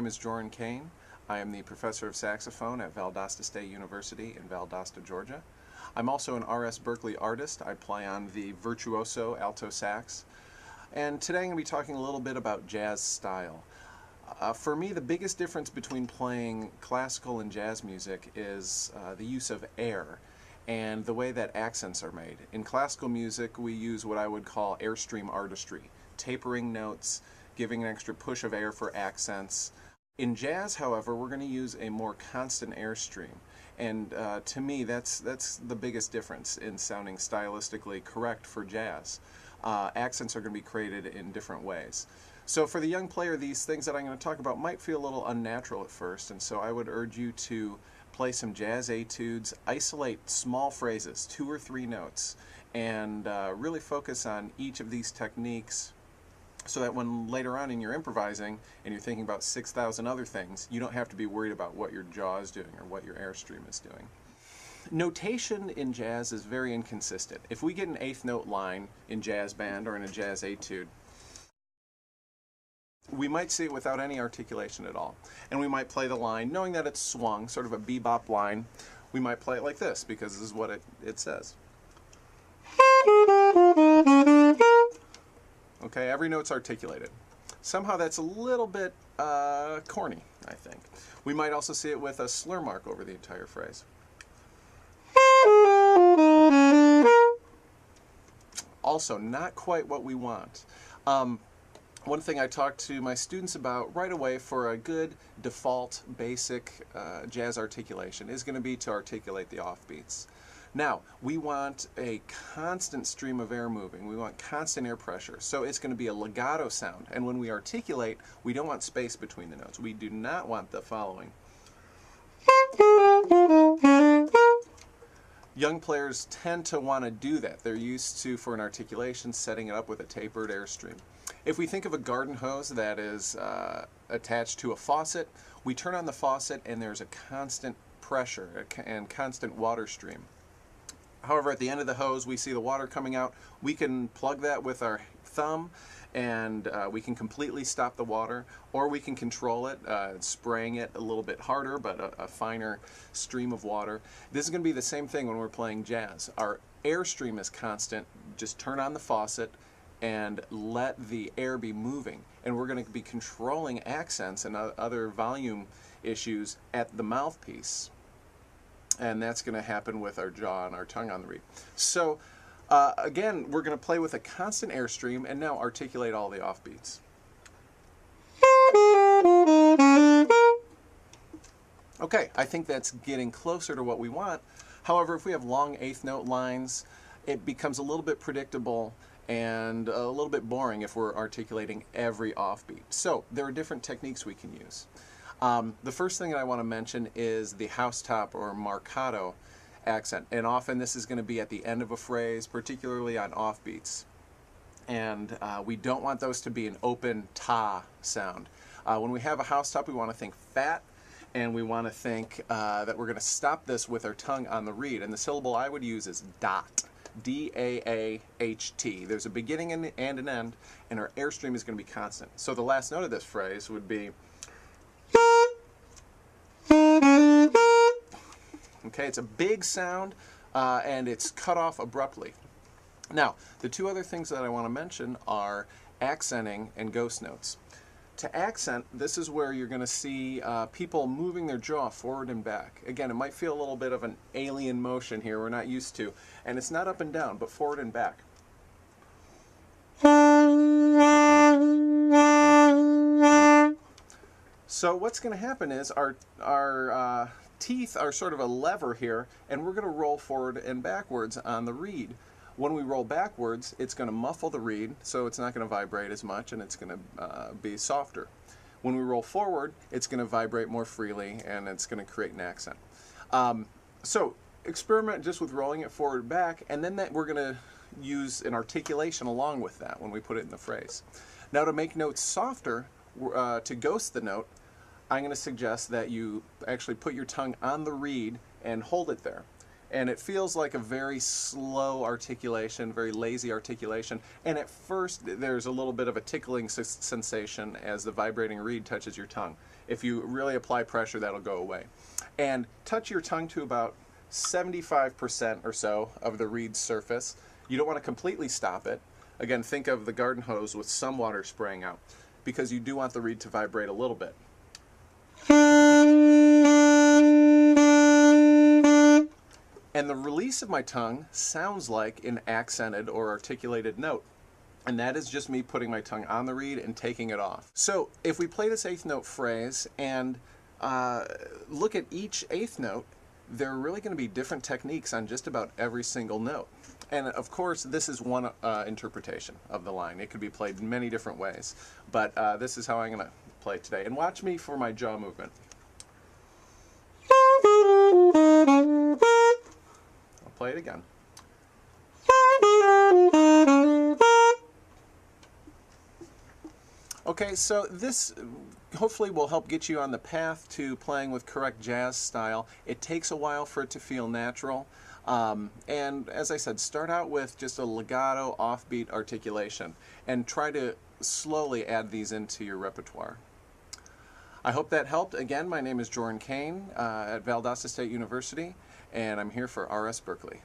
name is Joren Cain. I am the professor of saxophone at Valdosta State University in Valdosta, Georgia. I'm also an RS Berkeley artist. I play on the virtuoso alto sax. And today I'm going to be talking a little bit about jazz style. For me, the biggest difference between playing classical and jazz music is the use of air and the way that accents are made. In classical music, we use what I would call airstream artistry, tapering notes, giving an extra push of air for accents. In jazz, however, we're going to use a more constant airstream. And to me, that's the biggest difference in sounding stylistically correct for jazz. Accents are going to be created in different ways. So for the young player, these things that I'm going to talk about might feel a little unnatural at first, and so I would urge you to play some jazz etudes, isolate small phrases, 2 or 3 notes, and really focus on each of these techniques so that when later on in your improvising and you're thinking about 6,000 other things, you don't have to be worried about what your jaw is doing or what your airstream is doing. Notation in jazz is very inconsistent. If we get an 8th note line in jazz band or in a jazz etude, we might see it without any articulation at all. And we might play the line knowing that it's swung, sort of a bebop line. We might play it like this because this is what it says. Okay, every note's articulated. Somehow that's a little bit corny, I think. We might also see it with a slur mark over the entire phrase. Also, not quite what we want. One thing I talk to my students about right away for a good default basic jazz articulation is going to be to articulate the offbeats. Now, we want a constant stream of air moving. We want constant air pressure. So it's going to be a legato sound. And when we articulate, we don't want space between the notes. We do not want the following. Young players tend to want to do that. They're used to, for an articulation, setting it up with a tapered airstream. If we think of a garden hose that is attached to a faucet, we turn on the faucet and there's a constant pressure and constant water stream. However, at the end of the hose, we see the water coming out. We can plug that with our thumb and we can completely stop the water, or we can control it, spraying it a little bit harder, but a finer stream of water. This is going to be the same thing when we're playing jazz. Our airstream is constant. Just turn on the faucet and let the air be moving. And we're going to be controlling accents and other volume issues at the mouthpiece. And that's going to happen with our jaw and our tongue on the reed. So again, we're going to play with a constant airstream and now articulate all the offbeats. Okay, I think that's getting closer to what we want. However, if we have long 8th note lines, it becomes a little bit predictable and a little bit boring if we're articulating every offbeat. So there are different techniques we can use. The first thing that I want to mention is the housetop or Marcato accent, and often this is going to be at the end of a phrase, particularly on offbeats. And we don't want those to be an open ta sound. When we have a housetop, we want to think fat, and we want to think that we're going to stop this with our tongue on the reed. And the syllable I would use is dot. D-A-A-H-T. There's a beginning and an end, and our airstream is going to be constant. So the last note of this phrase would be, okay, it's a big sound, and it's cut off abruptly. Now, the 2 other things that I want to mention are accenting and ghost notes. To accent, this is where you're going to see people moving their jaw forward and back. Again, it might feel a little bit of an alien motion here we're not used to, and it's not up and down, but forward and back. So what's going to happen is our teeth are sort of a lever here, and we're going to roll forward and backwards on the reed. When we roll backwards, it's going to muffle the reed, so it's not going to vibrate as much, and it's going to be softer. When we roll forward, it's going to vibrate more freely, and it's going to create an accent. So experiment just with rolling it forward and back, and then we're going to use an articulation along with that when we put it in the phrase. Now, to make notes softer, to ghost the note, I'm going to suggest that you actually put your tongue on the reed and hold it there. And it feels like a very slow articulation, very lazy articulation. And at first, there's a little bit of a tickling sensation as the vibrating reed touches your tongue. If you really apply pressure, that'll go away. And touch your tongue to about 75% or so of the reed's surface. You don't want to completely stop it. Again, think of the garden hose with some water spraying out, because you do want the reed to vibrate a little bit. And the release of my tongue sounds like an accented or articulated note. And that is just me putting my tongue on the reed and taking it off. So if we play this eighth note phrase and look at each eighth note, there are really going to be different techniques on just about every single note. And of course, this is one interpretation of the line. It could be played in many different ways. But this is how I'm going to play today. And watch me for my jaw movement. Play it again. Okay, so this hopefully will help get you on the path to playing with correct jazz style. It takes a while for it to feel natural. And as I said, start out with just a legato, offbeat articulation and try to slowly add these into your repertoire. I hope that helped. Again, my name is Joren Cain at Valdosta State University, and I'm here for RS Berkeley.